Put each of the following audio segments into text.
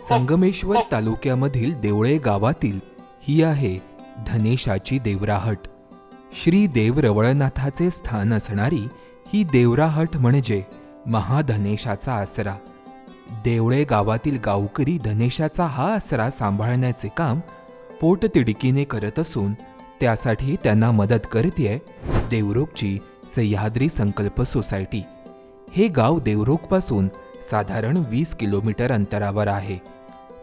संगमेश्वर तालुक्यामधील देवळे गावातील ही आहे धनेशाची देवराहट. श्री देव रवळनाथाचे स्थान असणारी ही देवराहट म्हणजे महाधनेशाचा आसरा. देवळे गावातील गावकरी धनेशाचा हा आसरा सांभाळण्याचे काम पोटतिडकीने करत असून त्यासाठी त्यांना मदत करतेय देवरुखची सह्याद्री संकल्प सोसायटी. हे गाव देवरुखपासून साधारण 20 किलोमीटर अंतरावर आहे.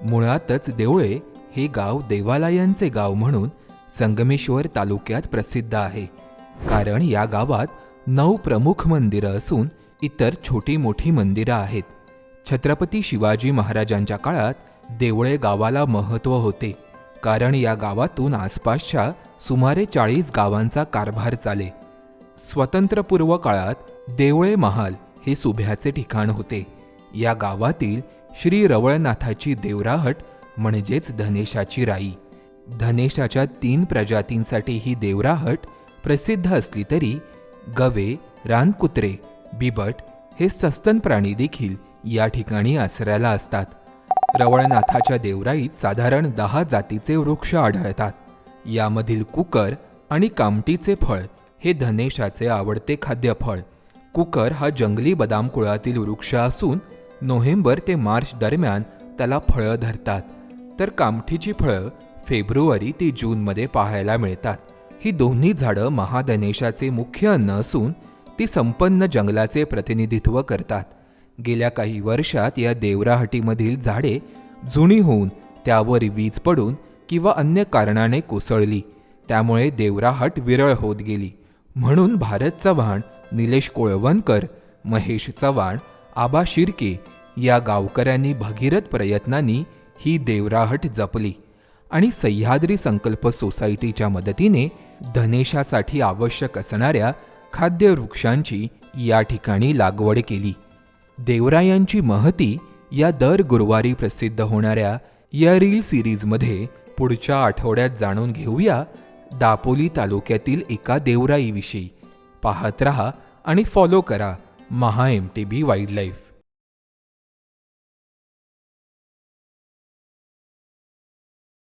मुळातच देवळे हे गाव देवालयांचे गाव म्हणून संगमेश्वर तालुक्यात प्रसिद्ध आहे. कारण या गावात 9 प्रमुख मंदिरं असून इतर छोटी मोठी मंदिरं आहेत. छत्रपती शिवाजी महाराजांच्या काळात देवळे गावाला महत्त्व होते. कारण या गावातून आसपासच्या सुमारे 40 गावांचा कारभार चाले. स्वतंत्रपूर्व काळात देवळे महाल हे सुभ्याचे ठिकाण होते. या गावातील श्री रवळनाथाची देवराहट म्हणजेच धनेशाची राई. धनेशाच्या 3 प्रजातींसाठी ही देवराहट प्रसिद्ध असली तरी गवे, रानकुत्रे, बिबट हे सस्तन प्राणी देखील या ठिकाणी आसऱ्याला असतात. रवळनाथाच्या देवराईत साधारण 10 जातीचे वृक्ष आढळतात. यामधील कुकर आणि कामटीचे फळ हे धनेशाचे आवडते खाद्यफळ. कुकर हा जंगली बदाम कुळातील वृक्ष असून नोव्हेंबर ते मार्च दरम्यान त्याला फळं धरतात, तर कामठीची फळं फेब्रुवारी ते जूनमध्ये पाहायला मिळतात. ही दोन्ही झाडं महाधनेशाचे मुख्य अन्न असून ती संपन्न जंगलाचे प्रतिनिधित्व करतात. गेल्या काही वर्षात या देवराहटीमधील झाडे जुनी होऊन त्यावर वीज पडून किंवा अन्य कारणाने कोसळली. त्यामुळे देवराहट विरळ होत गेली. म्हणून भारत चव्हाण, निलेश कोळवणकर, महेश चव्हाण, आबा शिर्के या गावकऱ्यांनी भगीरथ प्रयत्नांनी ही देवराहट जपली आणि सह्याद्री संकल्प सोसायटीच्या मदतीने धनेशासाठी आवश्यक असणाऱ्या खाद्य वृक्षांची या ठिकाणी लागवड केली. देवरायांची महती या दर गुरुवारी प्रसिद्ध होणाऱ्या या रील सिरीजमध्ये पुढच्या आठवड्यात जाणून घेऊया दापोली तालुक्यातील एका देवराईविषयी. पाहत रहा आणि फॉलो करा MHA MTB वाईल्डलाईफ.